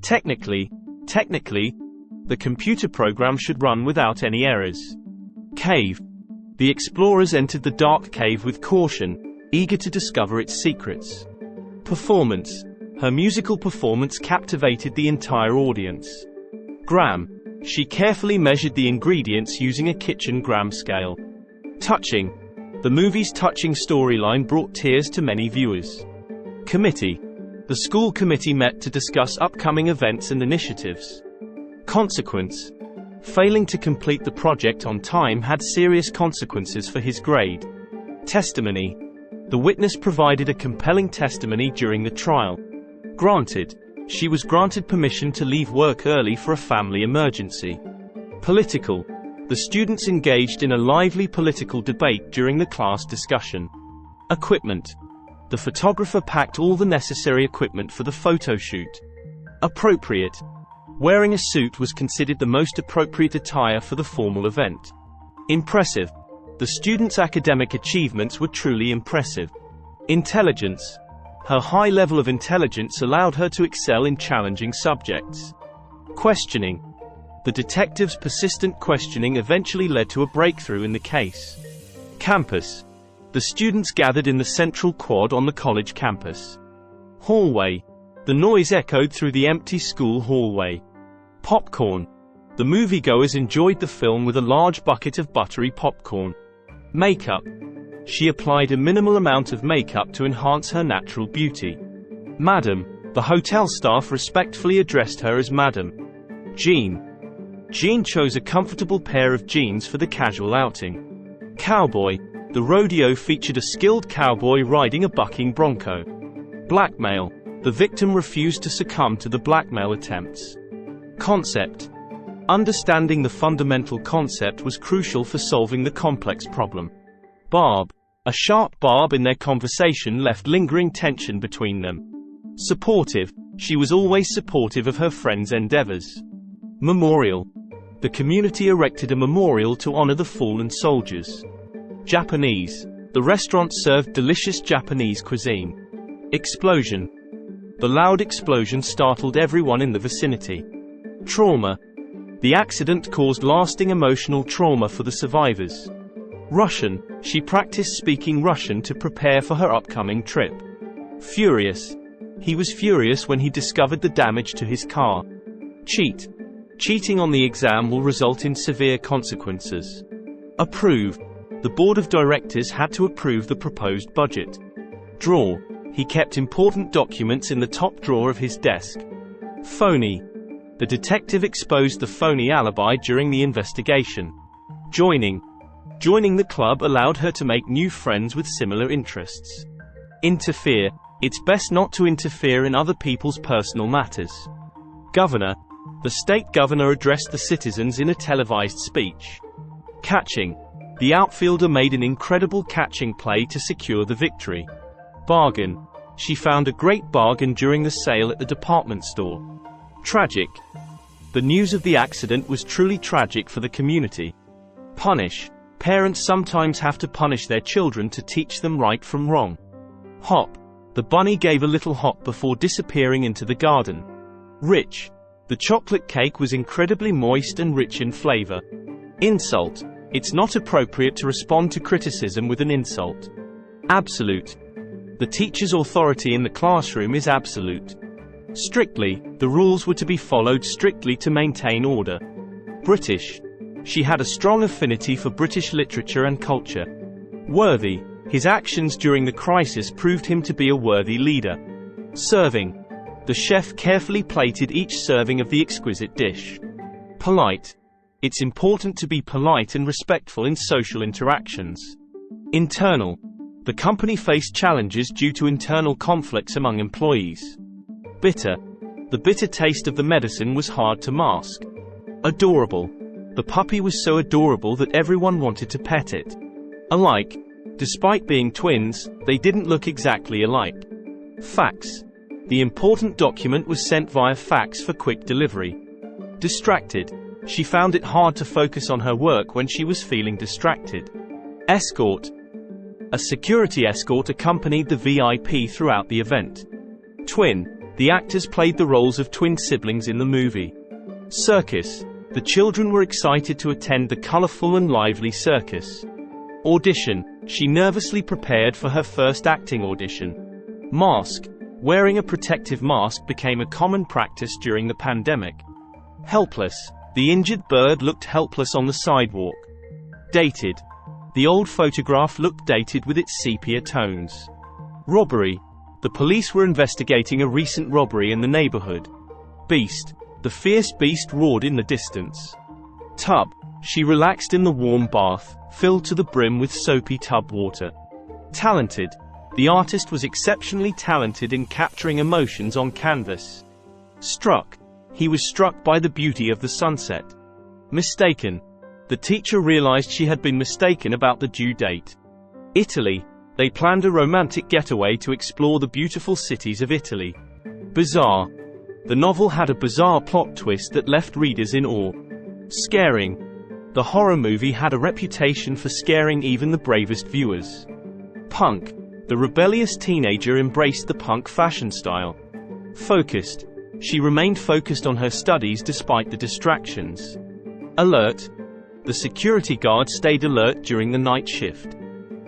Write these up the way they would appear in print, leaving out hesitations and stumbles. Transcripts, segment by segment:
Technically, the computer program should run without any errors. Cave. The explorers entered the dark cave with caution, eager to discover its secrets. Performance. Her musical performance captivated the entire audience. Gram. She carefully measured the ingredients using a kitchen gram scale. Touching. The movie's touching storyline brought tears to many viewers. Committee. The school committee met to discuss upcoming events and initiatives. Consequence. Failing to complete the project on time had serious consequences for his grade. Testimony. The witness provided a compelling testimony during the trial. Granted. She was granted permission to leave work early for a family emergency. Political. The students engaged in a lively political debate during the class discussion. Equipment. The photographer packed all the necessary equipment for the photo shoot. Appropriate. Wearing a suit was considered the most appropriate attire for the formal event. Impressive. The students' academic achievements were truly impressive. Intelligence. Her high level of intelligence allowed her to excel in challenging subjects. Questioning. The detective's persistent questioning eventually led to a breakthrough in the case. Campus. The students gathered in the central quad on the college campus. Hallway. The noise echoed through the empty school hallway. Popcorn. The moviegoers enjoyed the film with a large bucket of buttery popcorn. Makeup. She applied a minimal amount of makeup to enhance her natural beauty. Madam. The hotel staff respectfully addressed her as Madam. Jean. Jean chose a comfortable pair of jeans for the casual outing. Cowboy. The rodeo featured a skilled cowboy riding a bucking bronco. Blackmail. The victim refused to succumb to the blackmail attempts. Concept. Understanding the fundamental concept was crucial for solving the complex problem. Barb. A sharp barb in their conversation left lingering tension between them. Supportive. She was always supportive of her friend's endeavors. Memorial. The community erected a memorial to honor the fallen soldiers. Japanese. The restaurant served delicious Japanese cuisine. Explosion. The loud explosion startled everyone in the vicinity. Trauma. The accident caused lasting emotional trauma for the survivors. Russian. She practiced speaking Russian to prepare for her upcoming trip. Furious. He was furious when he discovered the damage to his car. Cheat. Cheating on the exam will result in severe consequences. Approve. The board of directors had to approve the proposed budget. Drawer. He kept important documents in the top drawer of his desk. Phony. The detective exposed the phony alibi during the investigation. Joining. Joining the club allowed her to make new friends with similar interests. Interfere. It's best not to interfere in other people's personal matters. Governor. The state governor addressed the citizens in a televised speech. Catching. The outfielder made an incredible catching play to secure the victory. Bargain. She found a great bargain during the sale at the department store. Tragic. The news of the accident was truly tragic for the community. Punish. Parents sometimes have to punish their children to teach them right from wrong. Hop. The bunny gave a little hop before disappearing into the garden. Rich. The chocolate cake was incredibly moist and rich in flavor. Insult. It's not appropriate to respond to criticism with an insult. Absolute. The teacher's authority in the classroom is absolute. Strictly. The rules were to be followed strictly to maintain order. British. She had a strong affinity for British literature and culture. Worthy. His actions during the crisis proved him to be a worthy leader. Serving. The chef carefully plated each serving of the exquisite dish. Polite. It's important to be polite and respectful in social interactions. Internal. The company faced challenges due to internal conflicts among employees. Bitter. The bitter taste of the medicine was hard to mask. Adorable. The puppy was so adorable that everyone wanted to pet it. Alike. Despite being twins, they didn't look exactly alike. Fax. The important document was sent via fax for quick delivery. Distracted. She found it hard to focus on her work when she was feeling distracted. Escort. A security escort accompanied the VIP throughout the event. Twin. The actors played the roles of twin siblings in the movie. Circus. The children were excited to attend the colorful and lively circus. Audition. She nervously prepared for her first acting audition. Mask. Wearing a protective mask became a common practice during the pandemic. Helpless. The injured bird looked helpless on the sidewalk. Dated. The old photograph looked dated with its sepia tones. Robbery. The police were investigating a recent robbery in the neighborhood. Beast. The fierce beast roared in the distance. Tub. She relaxed in the warm bath, filled to the brim with soapy tub water. Talented. The artist was exceptionally talented in capturing emotions on canvas. Struck. He was struck by the beauty of the sunset. Mistaken. The teacher realized she had been mistaken about the due date. Italy. They planned a romantic getaway to explore the beautiful cities of Italy. Bizarre. The novel had a bizarre plot twist that left readers in awe. Scaring. The horror movie had a reputation for scaring even the bravest viewers. Punk. The rebellious teenager embraced the punk fashion style. Focused. She remained focused on her studies despite the distractions. Alert. The security guard stayed alert during the night shift.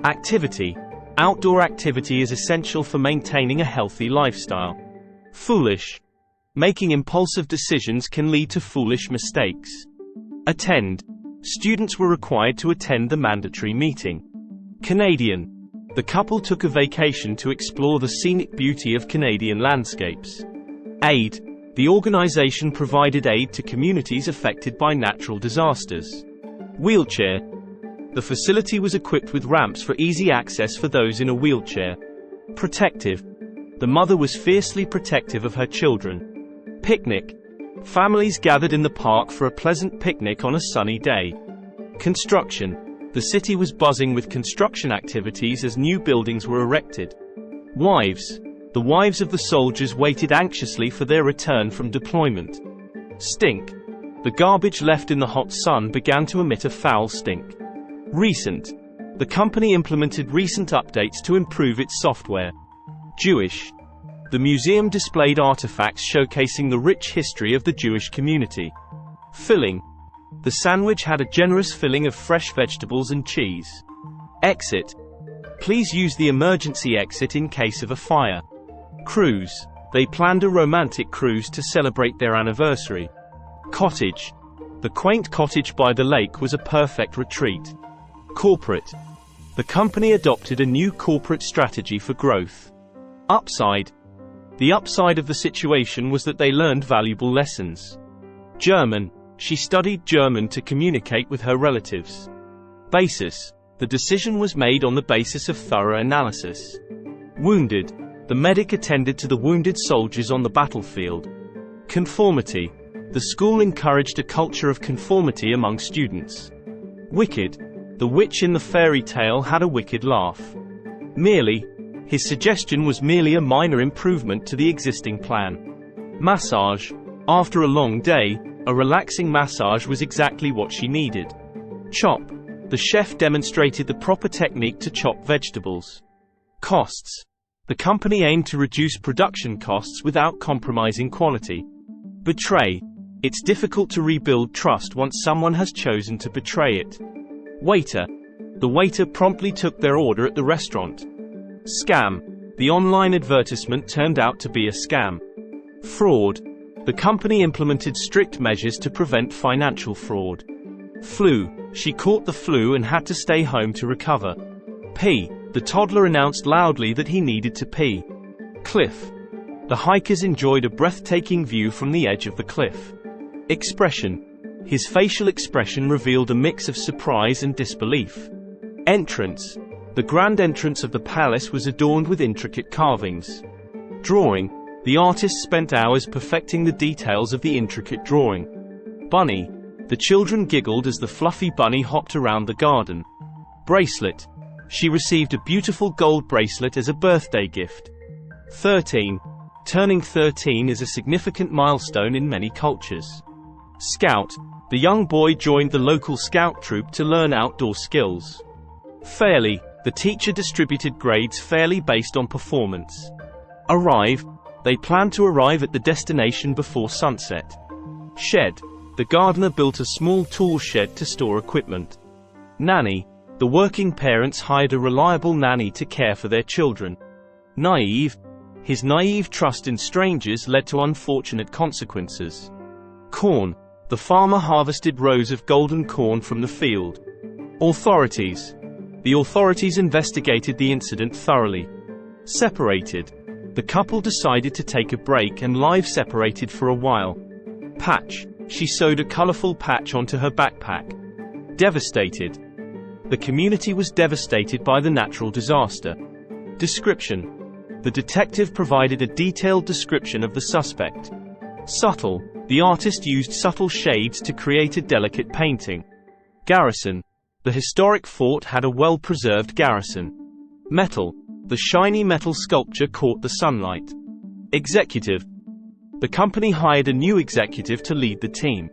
Activity. Outdoor activity is essential for maintaining a healthy lifestyle. Foolish. Making impulsive decisions can lead to foolish mistakes. Attend. Students were required to attend the mandatory meeting. Canadian. The couple took a vacation to explore the scenic beauty of Canadian landscapes. Aid. The organization provided aid to communities affected by natural disasters. Wheelchair. The facility was equipped with ramps for easy access for those in a wheelchair. Protective. The mother was fiercely protective of her children. Picnic. Families gathered in the park for a pleasant picnic on a sunny day. Construction. The city was buzzing with construction activities as new buildings were erected. Wives. The wives of the soldiers waited anxiously for their return from deployment. Stink. The garbage left in the hot sun began to emit a foul stink. Recent. The company implemented recent updates to improve its software. Jewish. The museum displayed artifacts showcasing the rich history of the Jewish community. Filling. The sandwich had a generous filling of fresh vegetables and cheese. Exit. Please use the emergency exit in case of a fire. Cruise. They planned a romantic cruise to celebrate their anniversary. Cottage. The quaint cottage by the lake was a perfect retreat. Corporate. The company adopted a new corporate strategy for growth. Upside. The upside of the situation was that they learned valuable lessons. German. She studied German to communicate with her relatives. Basis. The decision was made on the basis of thorough analysis. Wounded. The medic attended to the wounded soldiers on the battlefield. Conformity. The school encouraged a culture of conformity among students. Wicked. The witch in the fairy tale had a wicked laugh. Merely. His suggestion was merely a minor improvement to the existing plan. Massage. After a long day, a relaxing massage was exactly what she needed. Chop. The chef demonstrated the proper technique to chop vegetables. Costs. The company aimed to reduce production costs without compromising quality. Betray. It's difficult to rebuild trust once someone has chosen to betray it. Waiter. The waiter promptly took their order at the restaurant. Scam. The online advertisement turned out to be a scam. Fraud. The company implemented strict measures to prevent financial fraud. Flu. She caught the flu and had to stay home to recover. Pee. The toddler announced loudly that he needed to pee. Cliff. The hikers enjoyed a breathtaking view from the edge of the cliff. Expression. His facial expression revealed a mix of surprise and disbelief. Entrance. The grand entrance of the palace was adorned with intricate carvings. Drawing. The artist spent hours perfecting the details of the intricate drawing. Bunny. The children giggled as the fluffy bunny hopped around the garden. Bracelet. She received a beautiful gold bracelet as a birthday gift. 13. Turning 13 is a significant milestone in many cultures. Scout. The young boy joined the local scout troop to learn outdoor skills. Fairly. The teacher distributed grades fairly based on performance. Arrive. They planned to arrive at the destination before sunset. Shed. The gardener built a small tool shed to store equipment. Nanny. The working parents hired a reliable nanny to care for their children. Naive. His naive trust in strangers led to unfortunate consequences. Corn. The farmer harvested rows of golden corn from the field. Authorities. The authorities investigated the incident thoroughly. Separated. The couple decided to take a break and live separated for a while. Patch. She sewed a colorful patch onto her backpack. Devastated. The community was devastated by the natural disaster. Description. The detective provided a detailed description of the suspect. Subtle. The artist used subtle shades to create a delicate painting. Garrison. The historic fort had a well-preserved garrison. Metal. The shiny metal sculpture caught the sunlight. Executive. The company hired a new executive to lead the team.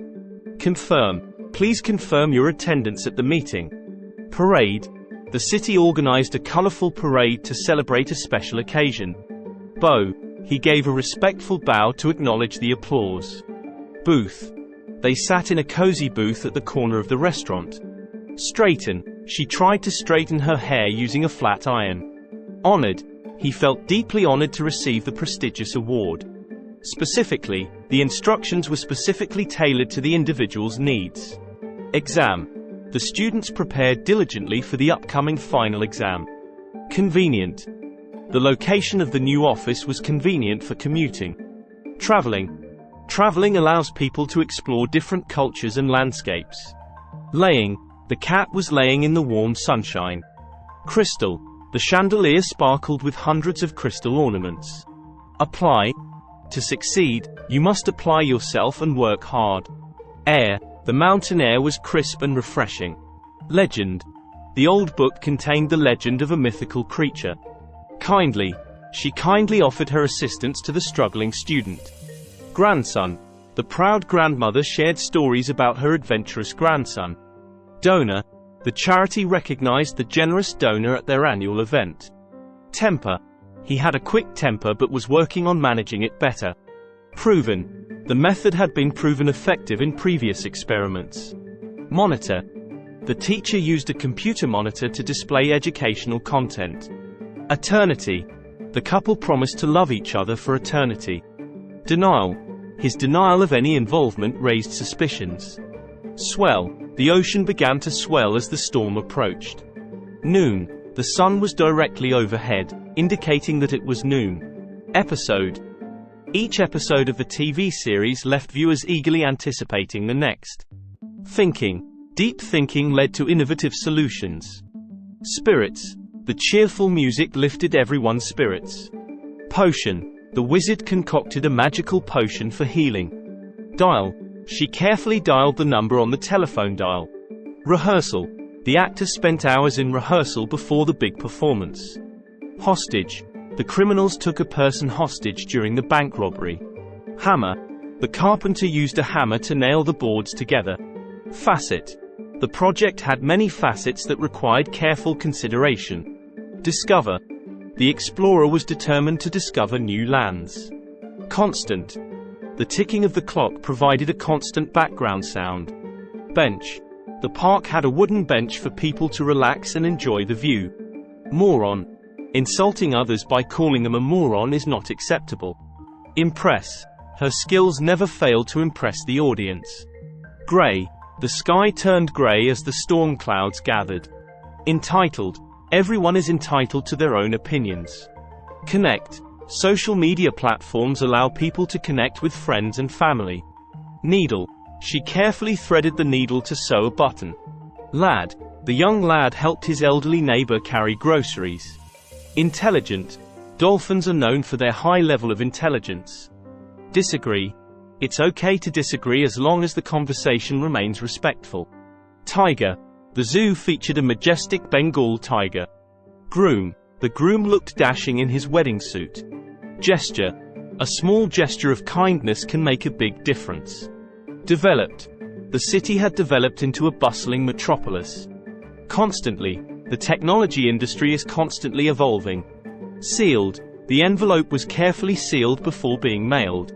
Confirm. Please confirm your attendance at the meeting. Parade. The city organized a colorful parade to celebrate a special occasion. Bow. He gave a respectful bow to acknowledge the applause. Booth. They sat in a cozy booth at the corner of the restaurant. Straighten. She tried to straighten her hair using a flat iron. Honored. He felt deeply honored to receive the prestigious award. Specifically, the instructions were specifically tailored to the individual's needs. Exam. The students prepared diligently for the upcoming final exam. Convenient. The location of the new office was convenient for commuting. Traveling. Traveling allows people to explore different cultures and landscapes. Laying. The cat was laying in the warm sunshine. Crystal. The chandelier sparkled with hundreds of crystal ornaments. Apply. To succeed, you must apply yourself and work hard. Air. The mountain air was crisp and refreshing. Legend. The old book contained the legend of a mythical creature. Kindly. She kindly offered her assistance to the struggling student. Grandson. The proud grandmother shared stories about her adventurous grandson. Donor. The charity recognized the generous donor at their annual event. Temper. He had a quick temper but was working on managing it better. Proven. The method had been proven effective in previous experiments. Monitor. The teacher used a computer monitor to display educational content. Eternity. The couple promised to love each other for eternity. Denial. His denial of any involvement raised suspicions. Swell. The ocean began to swell as the storm approached. Noon. The sun was directly overhead, indicating that it was noon. Episode. Each episode of the TV series left viewers eagerly anticipating the next. Thinking. Deep thinking led to innovative solutions. Spirits. The cheerful music lifted everyone's spirits. Potion. The wizard concocted a magical potion for healing. Dial. She carefully dialed the number on the telephone dial. Rehearsal. The actor spent hours in rehearsal before the big performance. Hostage. The criminals took a person hostage during the bank robbery. Hammer. The carpenter used a hammer to nail the boards together. Facet. The project had many facets that required careful consideration. Discover. The explorer was determined to discover new lands. Constant. The ticking of the clock provided a constant background sound. Bench. The park had a wooden bench for people to relax and enjoy the view. Moron. Insulting others by calling them a moron is not acceptable. Impress. Her skills never failed to impress the audience. Gray. The sky turned gray as the storm clouds gathered. Entitled. Everyone is entitled to their own opinions. Connect. Social media platforms allow people to connect with friends and family. Needle. She carefully threaded the needle to sew a button. Lad. The young lad helped his elderly neighbor carry groceries. Intelligent. Dolphins are known for their high level of intelligence. Disagree. It's okay to disagree as long as the conversation remains respectful. Tiger. The zoo featured a majestic Bengal tiger. Groom. The groom looked dashing in his wedding suit. Gesture. A small gesture of kindness can make a big difference. Developed. The city had developed into a bustling metropolis. Constantly. The technology industry is constantly evolving. Sealed. The envelope was carefully sealed before being mailed.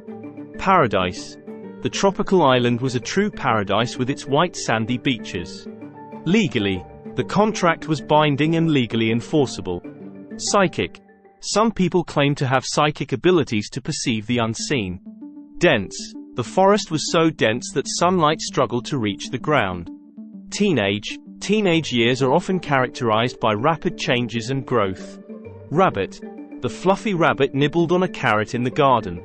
Paradise. The tropical island was a true paradise with its white sandy beaches. Legally. The contract was binding and legally enforceable. Psychic. Some people claim to have psychic abilities to perceive the unseen. Dense. The forest was so dense that sunlight struggled to reach the ground. Teenage. Teenage years are often characterized by rapid changes and growth. Rabbit. The fluffy rabbit nibbled on a carrot in the garden.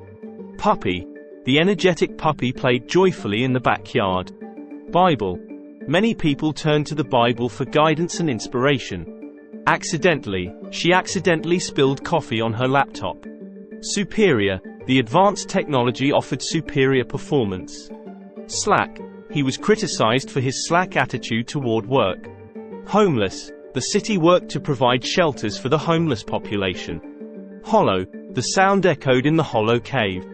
Puppy. The energetic puppy played joyfully in the backyard. Bible. Many people turn to the Bible for guidance and inspiration. Accidentally. She accidentally spilled coffee on her laptop. Superior. The advanced technology offered superior performance. Slack. He was criticized for his slack attitude toward work. Homeless. The city worked to provide shelters for the homeless population. Hollow. The sound echoed in the hollow cave.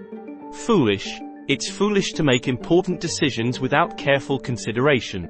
Foolish. It's foolish to make important decisions without careful consideration.